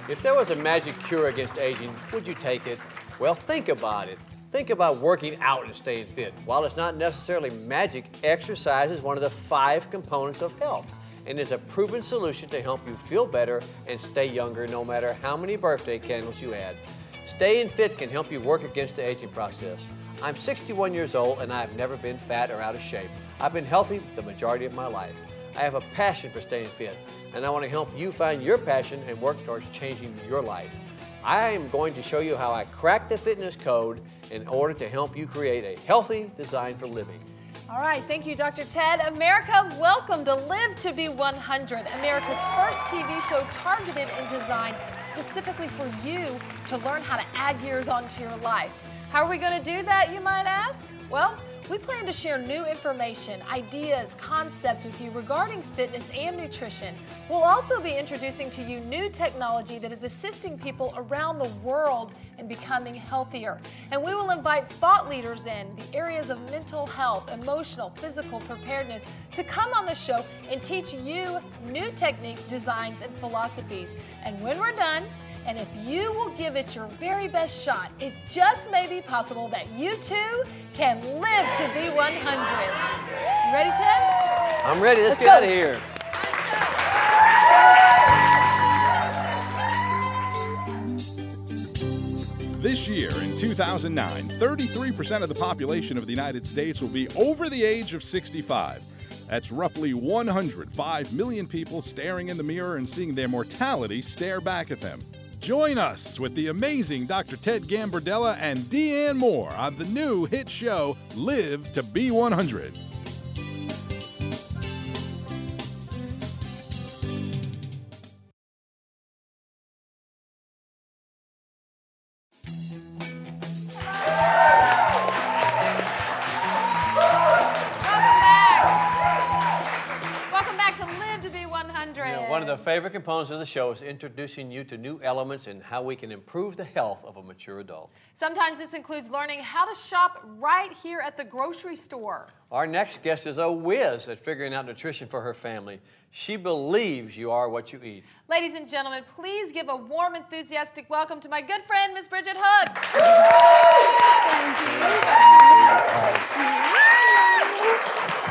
If there was a magic cure against aging, would you take it? Well, think about it. Think about working out and staying fit. While it's not necessarily magic, exercise is one of the 5 components of health and is a proven solution to help you feel better and stay younger no matter how many birthday candles you add. Staying fit can help you work against the aging process. I'm 61 years old and I've never been fat or out of shape. I've been healthy the majority of my life. I have a passion for staying fit, and I want to help you find your passion and work towards changing your life. I am going to show you how I cracked the fitness code in order to help you create a healthy design for living. All right, thank you, Dr. Ted. America, welcome to Live2B100, America's first TV show targeted and designed specifically for you to learn how to add years onto your life. How are we going to do that, you might ask? Well, we plan to share new information, ideas, concepts with you regarding fitness and nutrition. We'll also be introducing to you new technology that is assisting people around the world in becoming healthier. And we will invite thought leaders in the areas of mental health, emotional, physical preparedness to come on the show and teach you new techniques, designs, and philosophies. And when we're done, and if you will give it your very best shot, it just may be possible that you too can live to be 100. You ready, Ted? I'm ready. Let's get out of here. This year, in 2009, 33% of the population of the United States will be over the age of 65. That's roughly 105 million people staring in the mirror and seeing their mortality stare back at them. Join us with the amazing Dr. Ted Gambordella and Deanne Moore on the new hit show, Live to Be 100. One of the favorite components of the show is introducing you to new elements and how we can improve the health of a mature adult. Sometimes this includes learning how to shop right here at the grocery store. Our next guest is a whiz at figuring out nutrition for her family. She believes you are what you eat. Ladies and gentlemen, please give a warm, enthusiastic welcome to my good friend, Miss Bridget Hug.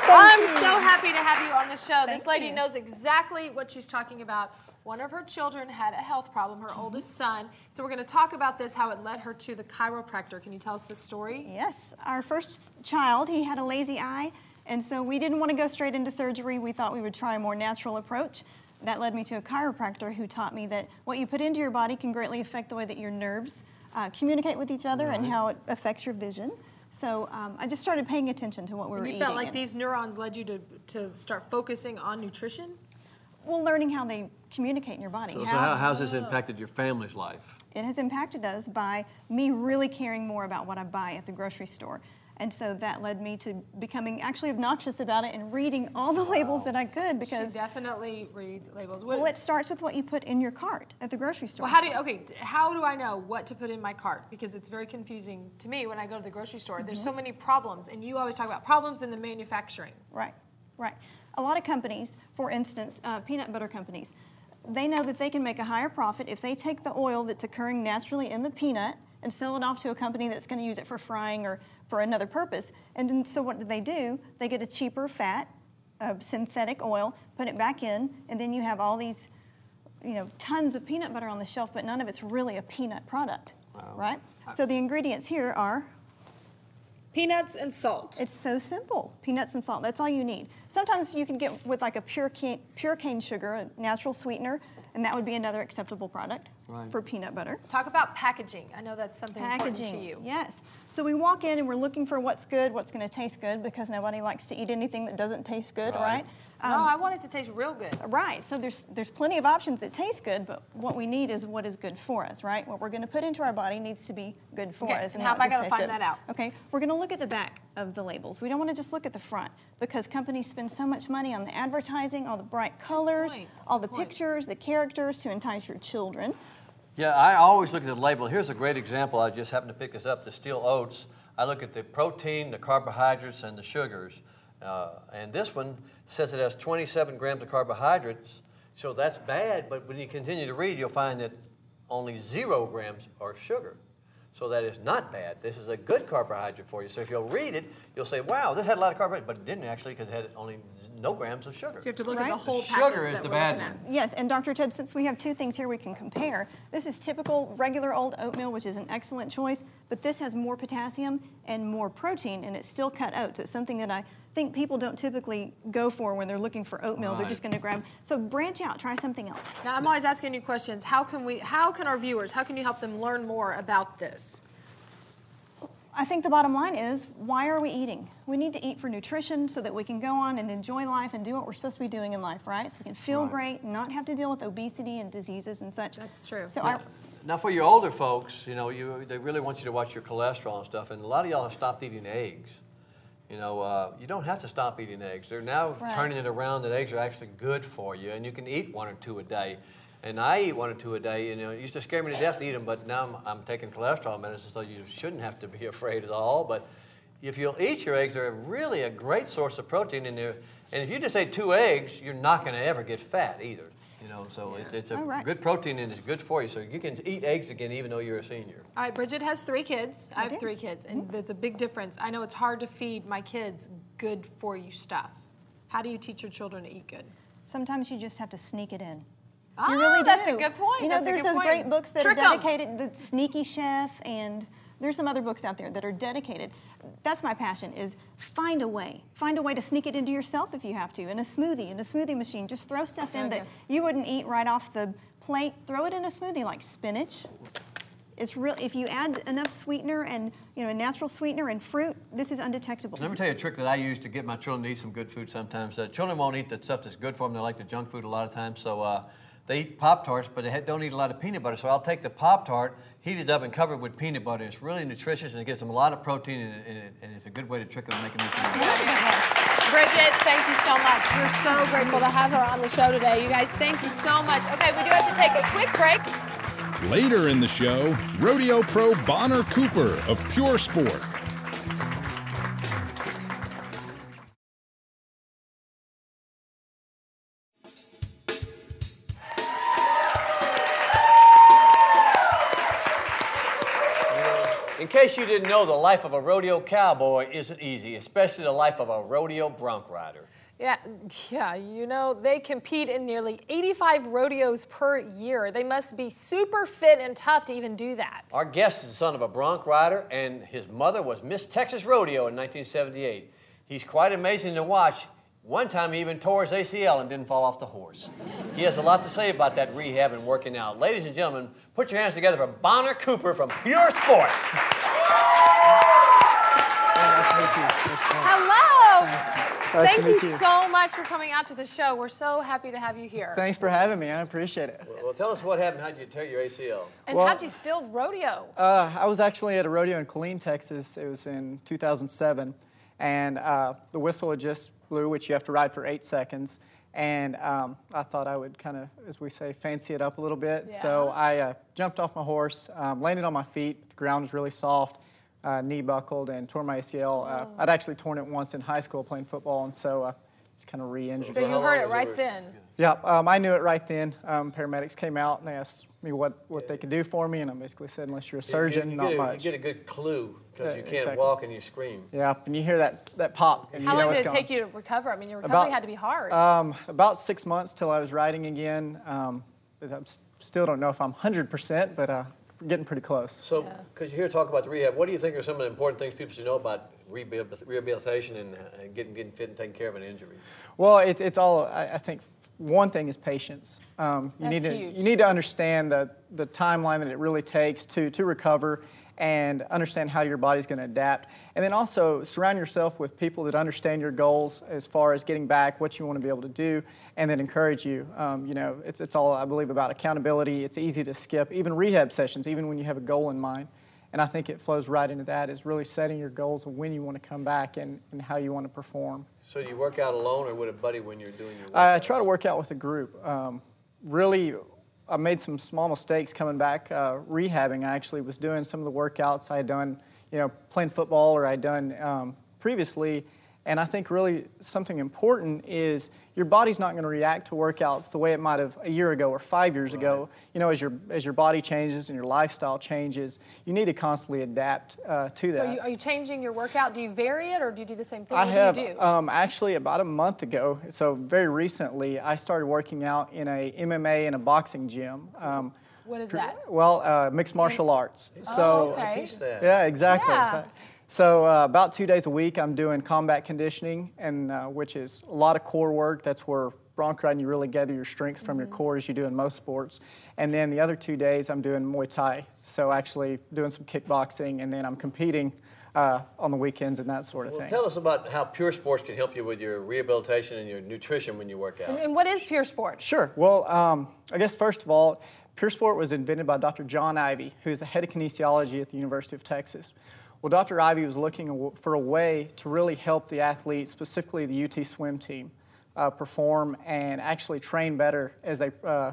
I'm so happy to have you on the show. This lady knows exactly what she's talking about. One of her children had a health problem, her oldest son. So we're going to talk about this, how it led her to the chiropractor. Can you tell us the story? Yes. Our first child, he had a lazy eye, and so we didn't want to go straight into surgery. We thought we would try a more natural approach. That led me to a chiropractor who taught me that what you put into your body can greatly affect the way that your nerves communicate with each other and how it affects your vision. So I just started paying attention to what we were eating. You felt like these neurons led you to start focusing on nutrition? Well, learning how they communicate in your body. So how's this impacted your family's life? It has impacted us by me really caring more about what I buy at the grocery store. And so that led me to becoming actually obnoxious about it and reading all the labels that I could, because she definitely reads labels. Well, it starts with what you put in your cart at the grocery store. Well, how do I know what to put in my cart? Because it's very confusing to me when I go to the grocery store. There's so many problems, and you always talk about problems in the manufacturing. Right, right. A lot of companies, for instance, peanut butter companies, they know that they can make a higher profit if they take the oil that's occurring naturally in the peanut and sell it off to a company that's going to use it for frying or for another purpose. And then, so what do? They get a cheaper fat, synthetic oil, put it back in, and then you have all these, tons of peanut butter on the shelf, but none of it's really a peanut product, right? So the ingredients here are peanuts and salt. It's so simple. Peanuts and salt, that's all you need. Sometimes you can get with like a pure cane sugar, a natural sweetener, and that would be another acceptable product for peanut butter. Talk about packaging. I know that's something important to you. Yes. So we walk in and we're looking for what's good, what's going to taste good, because nobody likes to eat anything that doesn't taste good, right? No, I want it to taste real good. Right. So there's plenty of options that taste good, but what we need is what is good for us, right? What we're going to put into our body needs to be good for us. And how am I going to find that out? Okay. We're going to look at the back of the labels. We don't want to just look at the front, because companies spend so much money on the advertising, all the bright colors, all the pictures, the characters to entice your children. Yeah, I always look at the label. Here's a great example. I just happened to pick this up, the steel oats. I look at the protein, the carbohydrates, and the sugars. And this one says it has 27 grams of carbohydrates, so that's bad, but when you continue to read, you'll find that only 0 grams are sugar. So that is not bad. This is a good carbohydrate for you. So if you'll read it, you'll say, wow, this had a lot of carbohydrates, but it didn't actually because it had only no grams of sugar. So you have to look at the whole package. Sugar is the bad one. Yes, and Dr. Ted, since we have 2 things here we can compare, this is typical regular old oatmeal, which is an excellent choice, but this has more potassium and more protein, and it's still cut oats. It's something that I think people don't typically go for when they're looking for oatmeal. Right. They're just going to grab. So branch out, try something else. Now, I'm always asking you questions. How can our viewers, how can you help them learn more about this? I think the bottom line is, why are we eating? We need to eat for nutrition so that we can go on and enjoy life and do what we're supposed to be doing in life, right? So we can feel great, not have to deal with obesity and diseases and such. That's true. So now for your older folks, you know, they really want you to watch your cholesterol and stuff, and a lot of y'all have stopped eating eggs. You know, you don't have to stop eating eggs. They're now turning it around that eggs are actually good for you, and you can eat 1 or 2 a day. And I eat 1 or 2 a day. You know, it used to scare me to death to eat them, but now I'm taking cholesterol medicine, so you shouldn't have to be afraid at all. But if you'll eat your eggs, they're really a great source of protein in there. And if you just ate 2 eggs, you're not going to ever get fat either. You know, so it's a good protein and it's good for you. So you can eat eggs again even though you're a senior. All right, Bridget has 3 kids. I have 3 kids, and there's a big difference. I know it's hard to feed my kids good for you stuff. How do you teach your children to eat good? sometimes you just have to sneak it in. Oh, you really do. That's a good point. You know, there's those great books that are dedicated, The Sneaky Chef, and there's some other books out there that are dedicated. That's my passion, is find a way. Find a way to sneak it into yourself if you have to. In a smoothie machine, just throw stuff in that you wouldn't eat right off the plate. Throw it in a smoothie, like spinach. It's real. If you add enough sweetener and a natural sweetener and fruit, this is undetectable. Let me tell you a trick that I use to get my children to eat some good food sometimes. Children won't eat the stuff that's good for them. They like the junk food a lot of times. So they eat Pop-Tarts, but they don't eat a lot of peanut butter. So I'll take the Pop-Tart, heat it up, and cover it with peanut butter. It's really nutritious, and it gives them a lot of protein, and it's a good way to trick them, make them eat some good. Bridget, thank you so much. We're so grateful to have her on the show today. You guys, thank you so much. Okay, we do have to take a quick break. Later in the show, rodeo pro Bonner Cooper of Pure Sport. In case you didn't know, the life of a rodeo cowboy isn't easy, especially the life of a rodeo bronc rider. Yeah, they compete in nearly 85 rodeos per year. They must be super fit and tough to even do that. Our guest is the son of a bronc rider, and his mother was Miss Texas Rodeo in 1978. He's quite amazing to watch. One time he even tore his ACL and didn't fall off the horse. He has a lot to say about that rehab and working out. Ladies and gentlemen, put your hands together for Bonner Cooper from Pure Sport. Nice to meet you. Hello. Thank you so much for coming out to the show. We're so happy to have you here. Thanks for having me. I appreciate it. Well, tell us what happened. How'd you tear your ACL? And how'd you still rodeo? I was actually at a rodeo in Killeen, Texas. It was in 2007. And the whistle had just blew, which you have to ride for 8 seconds. And I thought I would kind of, as we say, fancy it up a little bit. Yeah. So I jumped off my horse, landed on my feet. The ground was really soft. Knee buckled and tore my ACL. I'd actually torn it once in high school playing football, and so just kind of re-injured. So you heard it right then? Yeah, I knew it right then. Paramedics came out and they asked me what they could do for me, and I basically said, unless you're a surgeon, not much. You get a good clue because you can't exactly. walk and you scream. Yeah, and you hear that pop. And How you know long did it's it take you to recover? I mean, your recovery had to be hard. About 6 months till I was riding again. But I still don't know if I'm 100%, but getting pretty close. So, because you hear talk about the rehab, what do you think are some of the important things people should know about rehabilitation and getting fit and taking care of an injury? Well, it's all, I think, one thing is patience. You need to understand the timeline that it really takes to recover and understand how your body's going to adapt. And then also surround yourself with people that understand your goals as far as getting back, what you want to be able to do, and then encourage you. It's all, I believe, about accountability. It's easy to skip, even rehab sessions, even when you have a goal in mind. And I think it flows right into that, is really setting your goals of when you want to come back and how you want to perform. So do you work out alone or with a buddy when you're doing your work? I try to work out with a group. Really, I made some small mistakes coming back rehabbing. I actually was doing some of the workouts I had done, playing football or I had done previously, And I think really something important is your body's not going to react to workouts the way it might have a year ago or 5 years ago. You know, as your body changes and your lifestyle changes, you need to constantly adapt to that. So are you changing your workout? Do you vary it, or do you do the same thing? I have. Do you do? Actually, about a month ago, so very recently, I started working out in a MMA and a boxing gym. What is that? Well, mixed martial arts. So, okay. I teach that. yeah, exactly. Yeah. So about 2 days a week, I'm doing combat conditioning, and which is a lot of core work. That's where bronc riding, you really gather your strength from your core as you do in most sports. And then the other 2 days, I'm doing Muay Thai. So actually doing some kickboxing, and then I'm competing on the weekends and that sort of thing. Tell us about how Pure Sports can help you with your rehabilitation and your nutrition when you work out. And what is Pure Sport? Sure. Well, I guess first of all, Pure Sport was invented by Dr. John Ivey, who is the head of kinesiology at the University of Texas. Well, Dr. Ivey was looking for a way to really help the athletes, specifically the UT swim team, perform and actually train better as they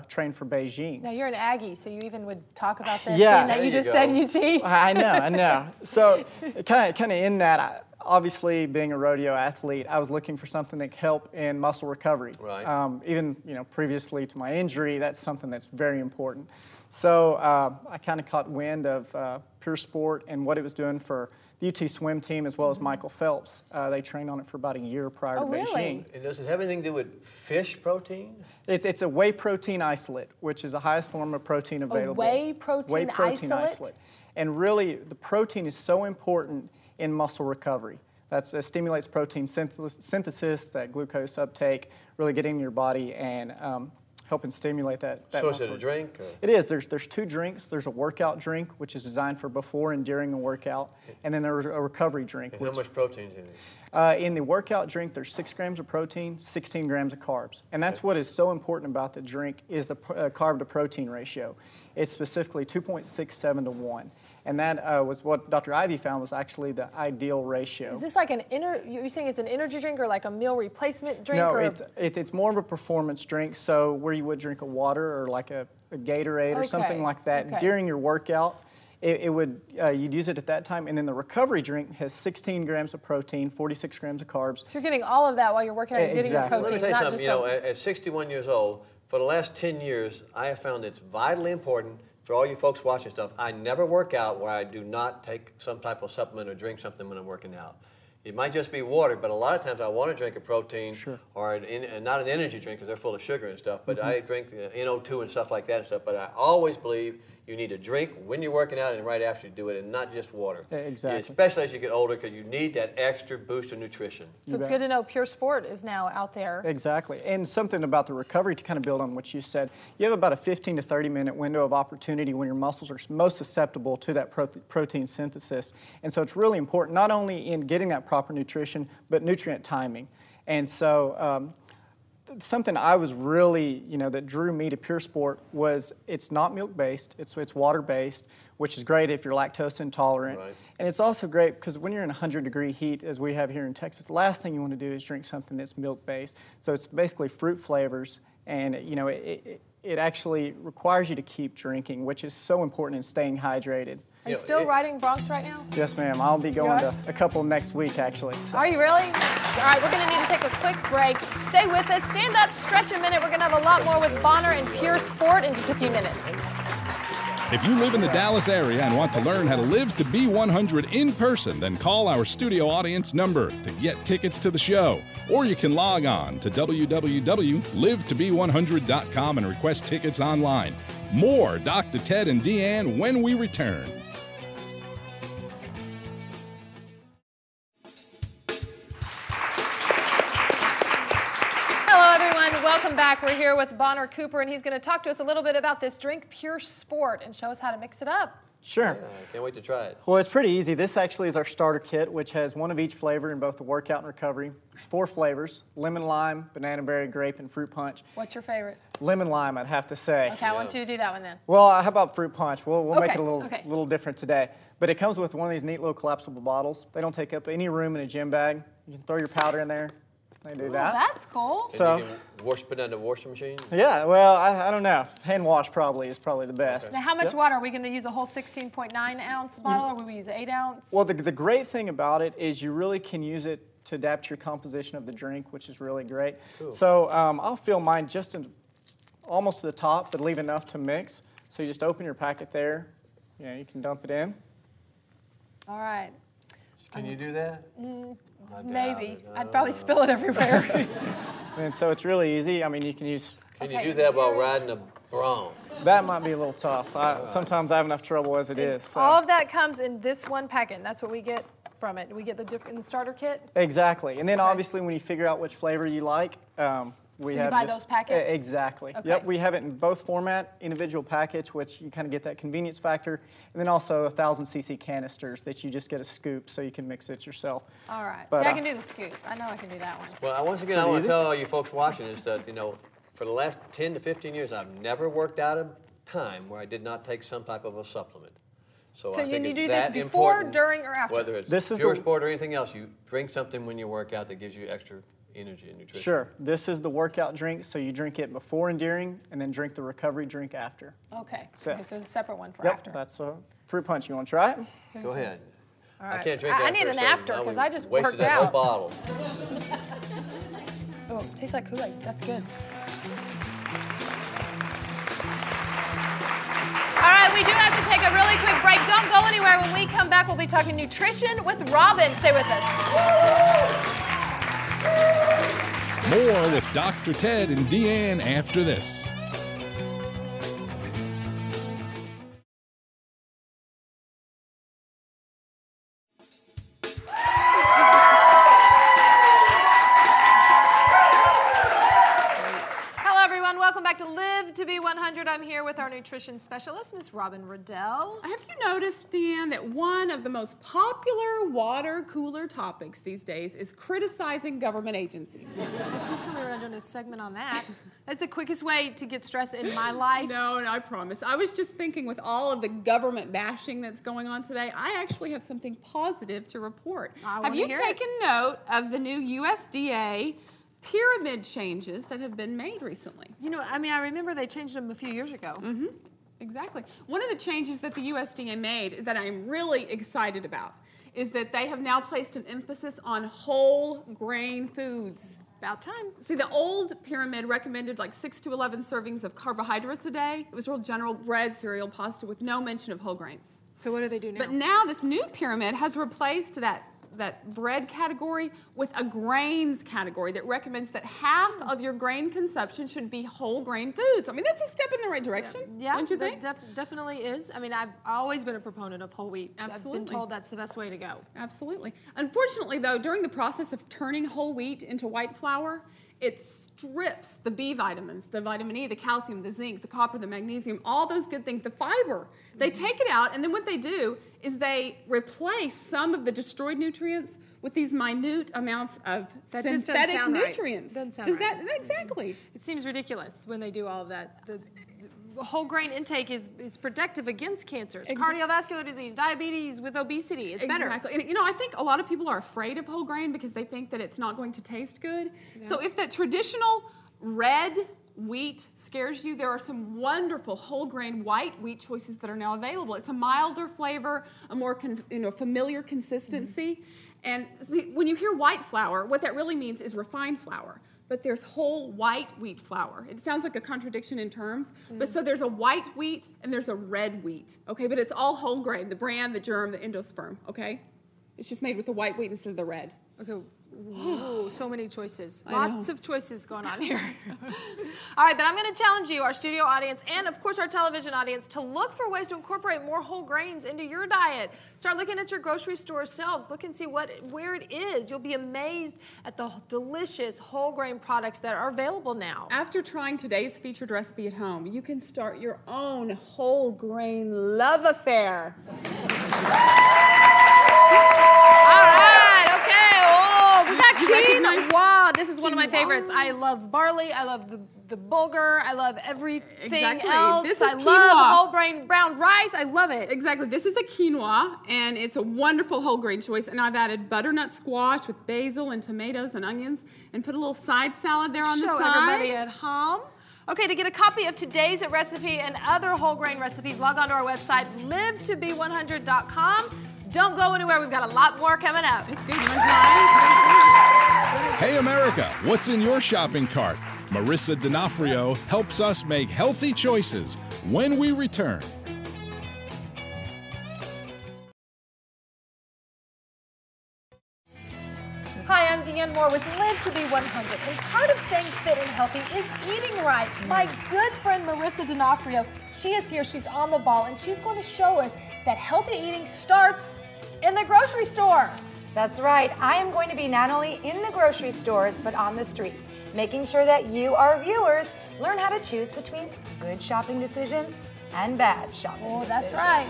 train for Beijing. Now, you're an Aggie, so you even would talk about this, Yeah. being that There you you just go. said UT. I know. So kind of in that, obviously being a rodeo athlete, I was looking for something that could help in muscle recovery. Right. Even previous to my injury, that's something that's very important. So I kind of caught wind of Pure Sport and what it was doing for the UT swim team as well as Michael Phelps. They trained on it for about a year prior to really? Beijing. And does it have anything to do with fish protein? It's a whey protein isolate, which is the highest form of protein available. whey protein isolate? And really, the protein is so important in muscle recovery. That stimulates protein synthesis, that glucose uptake, really get in your body and helping stimulate that So is muscle. it a drink? Or? It is. There's two drinks. There's a workout drink, which is designed for before and during a workout, and then there's a recovery drink. And how much protein is in it? In the workout drink, there's 6 grams of protein, 16 grams of carbs. And that's what is so important about the drink is the carb to protein ratio. It's specifically 2.67 to 1. And that was what Dr. Ivey found was actually the ideal ratio. Is this like you're saying it's an energy drink or like a meal replacement drink? No, or? it's more of a performance drink. So where you would drink a water or like a Gatorade or something like that during your workout, you'd use it at that time. And then the recovery drink has 16 grams of protein, 46 grams of carbs. So you're getting all of that while you're working out. You're getting your Exactly. protein. Let me tell you not something. just At 61 years old, for the last 10 years, I have found it's vitally important for all you folks watching stuff. I never work out where I do not take some type of supplement or drink something when I'm working out. It might just be water, but a lot of times I want to drink a protein or not an energy drink because they're full of sugar and stuff, but I drink NO2 and stuff like that and stuff. But I always believe you need to drink when you're working out and right after you do it, and not just water. Exactly. Especially as you get older, because you need that extra boost of nutrition. So it's good to know Pure Sport is now out there. Exactly. And something about the recovery to kind of build on what you said. You have about a 15 to 30 minute window of opportunity when your muscles are most susceptible to that protein synthesis. And so it's really important, not only in getting that proper nutrition, but nutrient timing. And so something I was really, that drew me to Pure Sport was it's not milk-based, it's water-based, which is great if you're lactose intolerant. Right. And it's also great because when you're in 100-degree heat, as we have here in Texas, the last thing you want to do is drink something that's milk-based. So it's basically fruit flavors, and it actually requires you to keep drinking, which is so important in staying hydrated. Are you still riding broncs right now? Yes, ma'am. I'll be going to a couple next week, actually. So. Are you really? All right, we're going to need to take a quick break. Stay with us. Stand up, stretch a minute. We're going to have a lot more with Bonner and Pure Sport in just a few minutes. If you live in the Dallas area and want to learn how to live to be 100 in person, then call our studio audience number to get tickets to the show. Or you can log on to www.live2b100.com and request tickets online. More Dr. Ted and Deanne when we return. Welcome back. We're here with Bonner Cooper, and he's going to talk to us a little bit about this drink, Pure Sport, and show us how to mix it up. Sure. Yeah, I can't wait to try it. Well, it's pretty easy. This actually is our starter kit, which has one of each flavor in both the workout and recovery. There's 4 flavors: lemon, lime, banana berry, grape, and fruit punch. What's your favorite? Lemon lime, I'd have to say. Okay, I want you to do that one then. Well, how about fruit punch? We'll make Okay, it a little different today. But it comes with one of these neat little collapsible bottles. They don't take up any room in a gym bag. You can throw your powder in there. They do that. That's cool. And So you can put it in the washing machine? yeah, well, I don't know. Hand wash is probably the best. Now, how much water? Are we going to use a whole 16.9 ounce bottle, or will we use 8 ounce? Well, the great thing about it is you really can use it to adapt to your composition of the drink, which is really great. Cool. So I'll fill mine just almost to the top, but leave enough to mix. So you just open your packet there. Yeah, you can dump it in. All right. Can you do that? Maybe. I'd probably spill it everywhere. And so it's really easy. I mean, you can use... Can you do that while riding a bronc? That might be a little tough. Sometimes I have enough trouble as it is. So. All of that comes in this one packet, and that's what we get from it. We get in the starter kit? Exactly. And then obviously when you figure out which flavor you like, we have buy those packets? Exactly. Okay. Yep, we have it in both format, individual package, which you kind of get that convenience factor, and then also 1,000cc canisters that you just get a scoop so you can mix it yourself. All right. But, see, I can do the scoop. I know I can do that one. Well, once again, I want to tell all you folks watching is that, you know, for the last 10 to 15 years, I've never worked out a time where I did not take some type of a supplement. So I think you it's do this that before, important, during, or after? whether it's This is pure the- sport or anything else, you drink something when you work out that gives you extra energy and nutrition. Sure. This is the workout drink, so you drink it before and during, and then drink the recovery drink after. Okay. So- Okay, so there's a separate one for Yep, after. that's a fruit punch. You want to try it? Go ahead. All right. I can't drink I after, need an so after, now 'cause we I just wasted worked that whole out. bottle. Oh, it tastes like Kool-Aid. That's good. All right, we do have to take a really quick break. Don't go anywhere. When we come back, we'll be talking nutrition with Robin. Stay with us. More with Dr. Ted and Deanne after this. Hello, everyone. Welcome back to Live to Be 100. I'm here with our nutrition specialist, Miss Robin Riddell. Have you noticed, Deanne, that one of the most popular water cooler topics these days is criticizing government agencies? Please tell me we're not doing a segment on that. That's the quickest way to get stress in my life. No, I promise. I was just thinking with all of the government bashing that's going on today, I actually have something positive to report. Have you taken note of the new USDA pyramid changes that have been made recently? You know, I mean, I remember they changed them a few years ago. Mm-hmm. Exactly. One of the changes that the USDA made that I'm really excited about is that they have now placed an emphasis on whole grain foods. About time. See, the old pyramid recommended like 6 to 11 servings of carbohydrates a day. It was real general bread, cereal, pasta with no mention of whole grains. So what do they do now? But now this new pyramid has replaced that bread category with a grains category that recommends that half of your grain consumption should be whole grain foods. I mean, that's a step in the right direction, yeah, don't you think? Definitely is. I mean, I've always been a proponent of whole wheat. Absolutely. I've been told that's the best way to go. Absolutely. Unfortunately, though, during the process of turning whole wheat into white flour, it strips the B vitamins, the vitamin E, the calcium, the zinc, the copper, the magnesium, all those good things, the fiber. They take it out, and then what they do is they replace some of the destroyed nutrients with these minute amounts of That just doesn't synthetic sound right. nutrients. Doesn't sound Does right. that exactly? It seems ridiculous when they do all of that. The whole grain intake is protective against cancers, cardiovascular disease, diabetes with obesity. It's better. Exactly. And, you know, I think a lot of people are afraid of whole grain because they think that it's not going to taste good. Yeah. So if the traditional red wheat scares you, there are some wonderful whole grain white wheat choices that are now available. It's a milder flavor, a more familiar consistency. And when you hear white flour, what that really means is refined flour. But there's whole white wheat flour. It sounds like a contradiction in terms, but so there's a white wheat and there's a red wheat, okay? But it's all whole grain, the bran, the germ, the endosperm, okay? It's just made with the white wheat instead of the red. Okay. Ooh, so many choices. Lots of choices going on here. All right, but I'm going to challenge you, our studio audience, and of course our television audience, to look for ways to incorporate more whole grains into your diet. Start looking at your grocery store shelves. Look and see where it is. You'll be amazed at the delicious whole grain products that are available now. After trying today's featured recipe at home, you can start your own whole grain love affair. All right, okay. Oh, we got quinoa. This is one of my favorites. I love barley. I love the bulgur. I love everything else. This is I quinoa. love whole grain brown rice. I love it. Exactly. This is a quinoa, and it's a wonderful whole grain choice. And I've added butternut squash with basil and tomatoes and onions, and put a little side salad there on the side. Show everybody at home. Okay, to get a copy of today's recipe and other whole grain recipes, log on to our website, live2b100.com. Don't go anywhere. We've got a lot more coming up. It's good. You want to try? Hey America, what's in your shopping cart? Marissa D'Onofrio helps us make healthy choices when we return. Hi, I'm Deanne Moore with Live2B100, and part of staying fit and healthy is eating right. My good friend Marissa D'Onofrio, she is here, she's on the ball, and she's going to show us that healthy eating starts in the grocery store. That's right. I am going to be not only in the grocery stores, but on the streets, making sure that you, our viewers, learn how to choose between good shopping decisions and bad shopping decisions. That's right.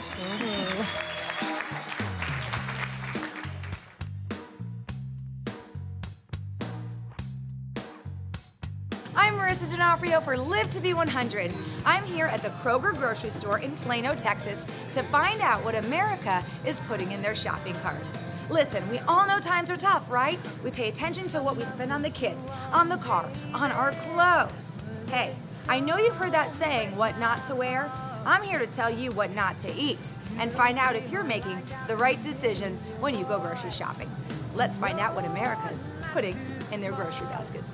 I'm Marissa D'Onofrio for Live2B100. I'm here at the Kroger grocery store in Plano, Texas, to find out what America is putting in their shopping carts. Listen, we all know times are tough, right? We pay attention to what we spend on the kids, on the car, on our clothes. Hey, I know you've heard that saying, what not to wear. I'm here to tell you what not to eat and find out if you're making the right decisions when you go grocery shopping. Let's find out what America's putting in their grocery baskets.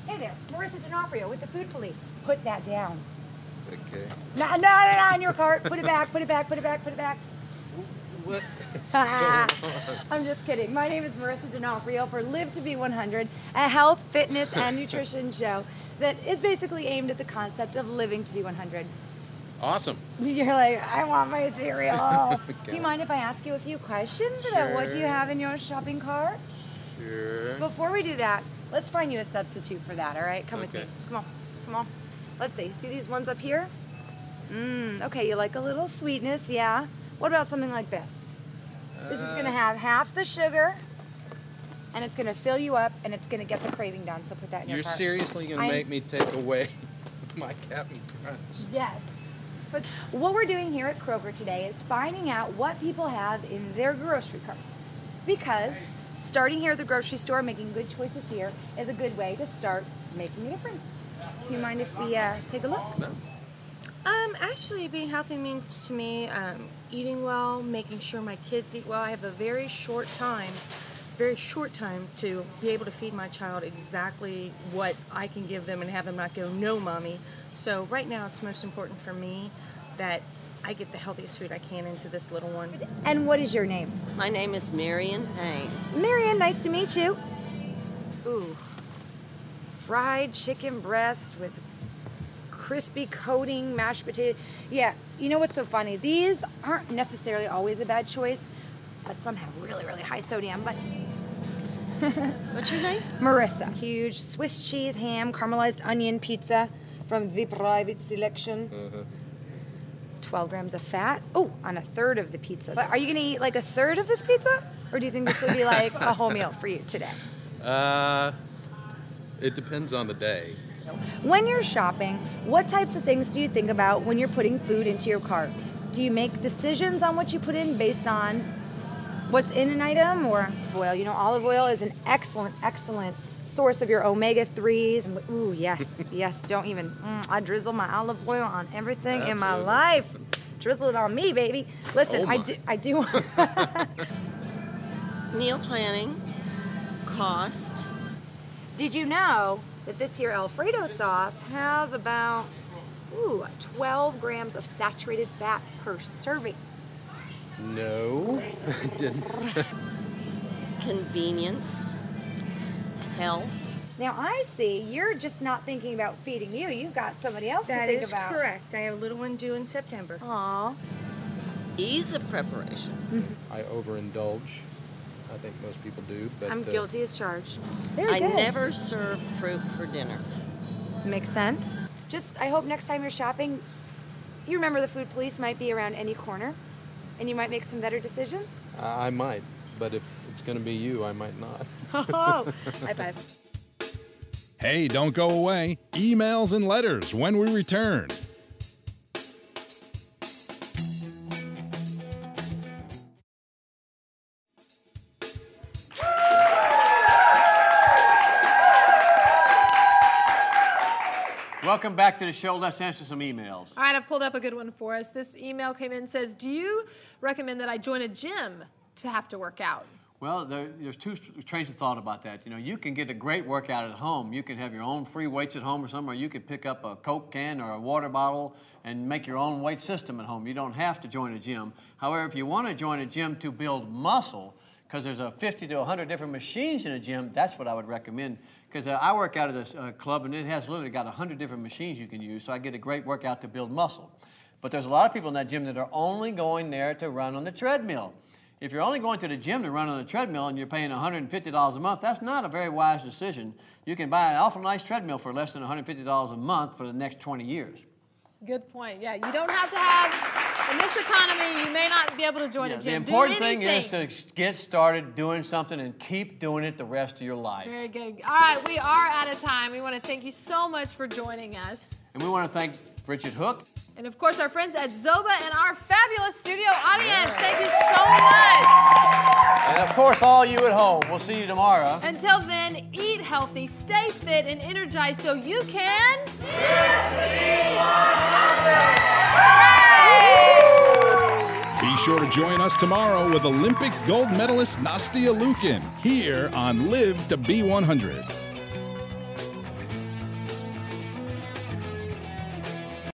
Hey there, Marissa D'Onofrio with the Food Police. Put that down. Okay. No, in your cart. Put it back, put it back, put it back, put it back. What is going on? I'm just kidding. My name is Marissa D'Onofrio for Live2B100, a health, fitness, and nutrition show that is basically aimed at the concept of living to be 100. Awesome. You're like, I want my cereal. Okay. Do you mind if I ask you a few questions about what you have in your shopping cart? Sure. Before we do that, let's find you a substitute for that, all right? Come with me. Okay. Come on. Come on. Let's see. See these ones up here? Okay, you like a little sweetness, yeah. What about something like this? This is going to have half the sugar, and it's going to fill you up, and it's going to get the craving down, so put that in your You're cart. seriously going to make me take away my Captain Crunch? Yes. But what we're doing here at Kroger today is finding out what people have in their grocery carts. Because starting here at the grocery store, making good choices here, is a good way to start making a difference. Do you mind if we take a look? No. Actually, being healthy means to me eating well, making sure my kids eat well. I have a very short time to be able to feed my child exactly what I can give them and have them not go, no, mommy. So right now, it's most important for me that I get the healthiest food I can into this little one. And what is your name? My name is Marion Payne. Marion, nice to meet you. Ooh, fried chicken breast with crispy coating, mashed potato. Yeah, you know what's so funny? These aren't necessarily always a bad choice, but some have really, really high sodium. But What's your name? Marissa. Huge Swiss cheese, ham, caramelized onion pizza from the private selection. 12 grams of fat. Oh, on a third of the pizza. But are you gonna eat like a third of this pizza? Or do you think this would be like a whole meal for you today? It depends on the day. When you're shopping, what types of things do you think about when you're putting food into your cart? Do you make decisions on what you put in based on what's in an item or oil? You know, olive oil is an excellent, excellent source of your omega-3s. Ooh, yes, yes, don't even. I drizzle my olive oil on everything in my life. Drizzle it on me, baby. Listen, I do. Meal planning, cost. Did you know that this here Alfredo sauce has about 12 grams of saturated fat per serving? No, I didn't. Convenience, health. Now I see you're just not thinking about feeding you. You've got somebody else to think about. That is correct. I have a little one due in September. Aw. Ease of preparation. I overindulge. I think most people do, but I'm guilty as charged. I never serve fruit for dinner. Makes sense. I hope next time you're shopping, you remember the food police might be around any corner, and you might make some better decisions. I might, but if it's going to be you, I might not. Oh, high five. Hey, don't go away. Emails and letters when we return. Welcome back to the show. Let's answer some emails. All right, I've pulled up a good one for us. This email came in and says, do you recommend that I join a gym to have to work out? Well, there's two trains of thought about that. You know, you can get a great workout at home. You can have your own free weights at home or somewhere. You can pick up a Coke can or a water bottle and make your own weight system at home. You don't have to join a gym. However, if you want to join a gym to build muscle, because there's 50 to 100 different machines in a gym, that's what I would recommend. Because I work out at this club, and it has literally got 100 different machines you can use, so I get a great workout to build muscle. But there's a lot of people in that gym that are only going there to run on the treadmill. If you're only going to the gym to run on the treadmill and you're paying $150 a month, that's not a very wise decision. You can buy an awful nice treadmill for less than $150 a month for the next 20 years. Good point. Yeah, you don't have to have, in this economy, you may not be able to join a gym. The important thing is to get started doing something and keep doing it the rest of your life. Very good. All right, we are out of time. We want to thank you so much for joining us. And we want to thank Bridget Hug. And of course, our friends at Zoba and our fabulous studio audience. Thank you so much. And of course, all you at home. We'll see you tomorrow. Until then, eat healthy, stay fit, and energized so you can live to be 100. Be sure to join us tomorrow with Olympic gold medalist Nastia Lukin here on Live to Be 100.